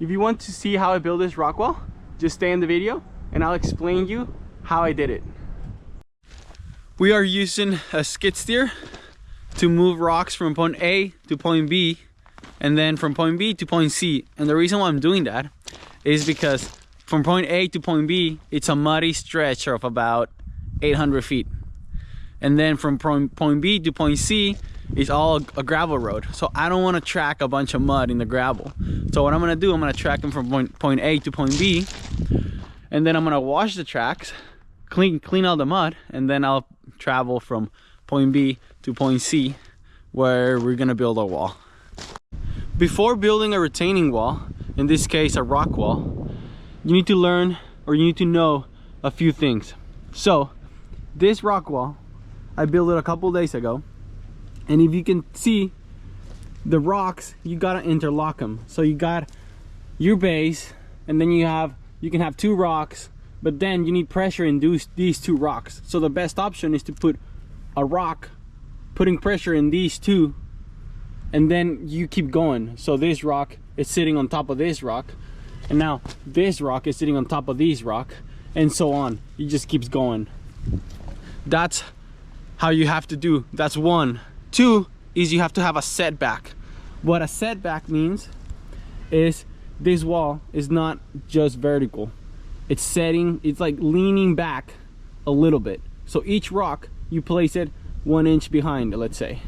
if you want to see how I build this rock wall, just stay in the video and I'll explain you how I did it. We are using a skid steer to move rocks from point A to point B and then from point B to point C. And the reason why I'm doing that is because from point A to point B, it's a muddy stretch of about 800 feet. And then from point B to point C, it's all a gravel road. So I don't want to track a bunch of mud in the gravel. So what I'm going to do, I'm going to track them from point A to point B. And then I'm going to wash the tracks, clean all the mud, and then I'll travel from point B to point C where we're going to build our wall. Before building a retaining wall, in this case a rock wall, you need to learn, or you need to know a few things. So this rock wall, I built it a couple days ago, and if you can see the rocks, you gotta interlock them. So you got your base, and then you can have two rocks, but then you need pressure in these two rocks. So the best option is to put a rock putting pressure in these two, and then you keep going. So this rock is sitting on top of this rock, and now this rock is sitting on top of these rock, and so on. It just keeps going. That's how you have to do. That's one. Two is you have to have a setback. What a setback means is this wall is not just vertical. It's like leaning back a little bit. So each rock, you place it 1 inch behind, let's say,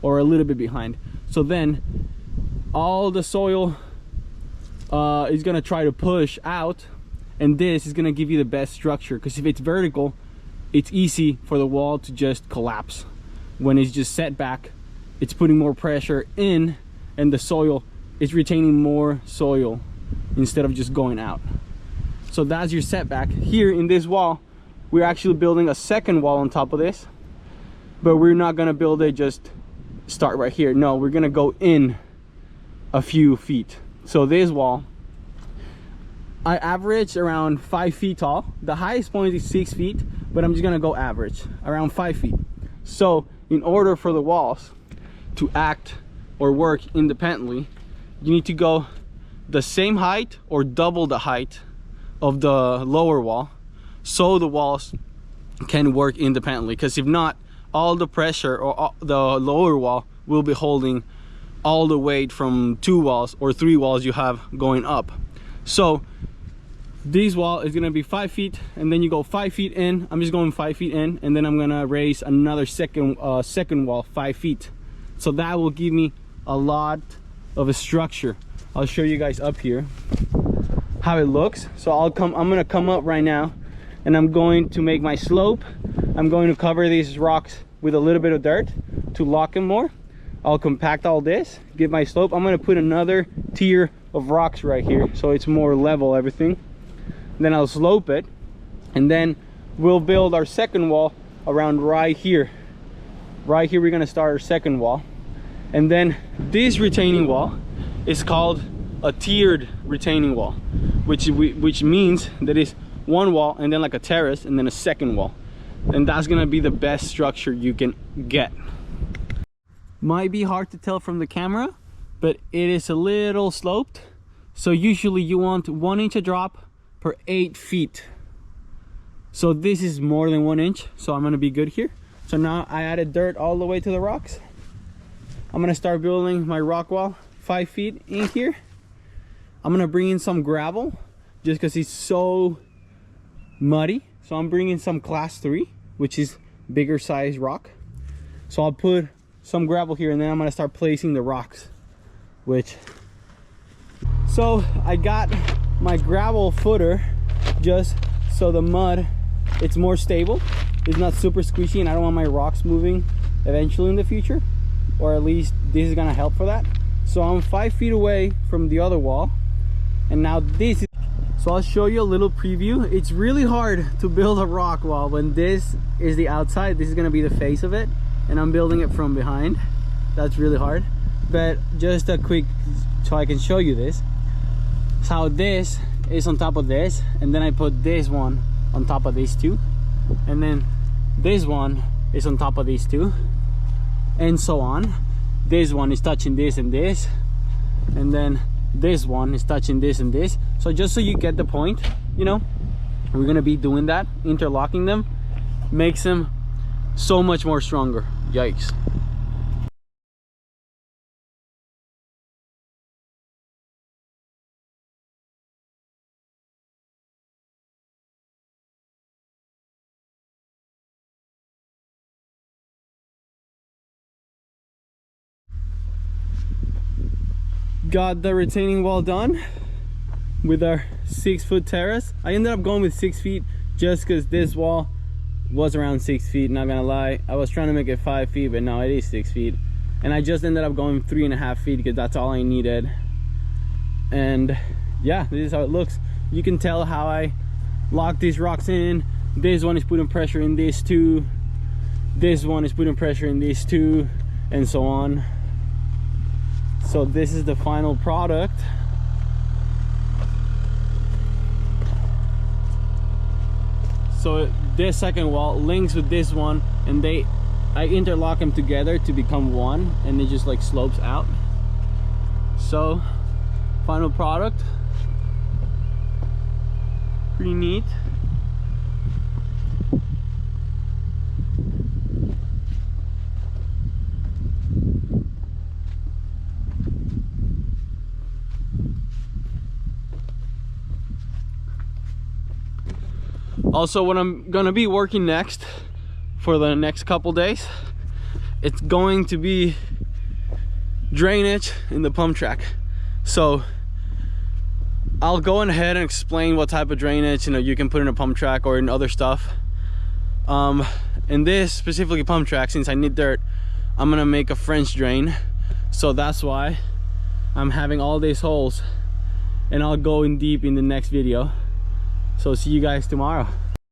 or a little bit behind. So then all the soil is gonna try to push out, and this is gonna give you the best structure, because if it's vertical, it's easy for the wall to just collapse. When it's just set back, it's putting more pressure in, and the soil is retaining more soil instead of just going out. So that's your setback. Here in this wall, we're actually building a second wall on top of this, but we're not gonna build it just start right here. No, we're gonna go in a few feet. So this wall, I average around 5 feet tall. The highest point is 6 feet, but I'm just gonna go average around 5 feet. So in order for the walls to act or work independently, you need to go the same height or double the height of the lower wall, so the walls can work independently. Because if not, all the pressure or the lower wall will be holding all the weight from 2 walls or 3 walls you have going up. So this wall is gonna be 5 feet, and then you go 5 feet in. I'm just going 5 feet in, and then I'm gonna raise another second wall 5 feet. So that will give me a lot of a structure. I'll show you guys up here how it looks. So I'm gonna come up right now, and I'm going to make my slope. I'm going to cover these rocks with a little bit of dirt to lock them more. I'll compact all this, give my slope. I'm gonna put another tier of rocks right here so it's more level, everything. Then I'll slope it, and then we'll build our second wall around right here. Right here we're gonna start our second wall. And then this retaining wall is called a tiered retaining wall, which means that it's one wall and then like a terrace and then a second wall. And that's gonna be the best structure you can get. Might be hard to tell from the camera, but it is a little sloped. So usually you want 1 inch a drop per 8 feet. So this is more than 1 inch, so I'm gonna be good here. So now I added dirt all the way to the rocks. I'm gonna start building my rock wall 5 feet in here. I'm gonna bring in some gravel just because it's so muddy. So I'm bringing some class 3, which is bigger size rock. So I'll put some gravel here, and then I'm gonna start placing the rocks, so I got my gravel footer just so the mud, it's more stable, it's not super squishy, and I don't want my rocks moving eventually in the future, or at least this is gonna help for that. So I'm 5 feet away from the other wall, and now this is, so I'll show you a little preview. It's really hard to build a rock wall when this is the outside. This is gonna be the face of it, and I'm building it from behind. That's really hard, but just a quick, so I can show you this. So this is on top of this, and then I put this one on top of these two, and then this one is on top of these two, and so on. This one is touching this and this, and then this one is touching this and this. So just so you get the point, you know, we're gonna be doing that. Interlocking them makes them so much more stronger. Yikes. Got the retaining wall done with our 6-foot terrace. I ended up going with 6 feet just because this wall was around 6 feet, not gonna lie. I was trying to make it 5 feet, but no, it is 6 feet. And I just ended up going 3.5 feet because that's all I needed. And yeah, this is how it looks. You can tell how I lock these rocks in. This one is putting pressure in these two. This one is putting pressure in these two, and so on. So this is the final product. So this second wall links with this one, and I interlock them together to become one, and it just like slopes out. So final product, pretty neat. Also, what I'm gonna be working next for the next couple days, it's going to be drainage in the Pumptrack. So I'll go ahead and explain what type of drainage, you know, you can put in a Pumptrack or in other stuff. In this specifically Pumptrack, since I need dirt, I'm gonna make a French drain. So that's why I'm having all these holes, and I'll go in deep in the next video. So see you guys tomorrow.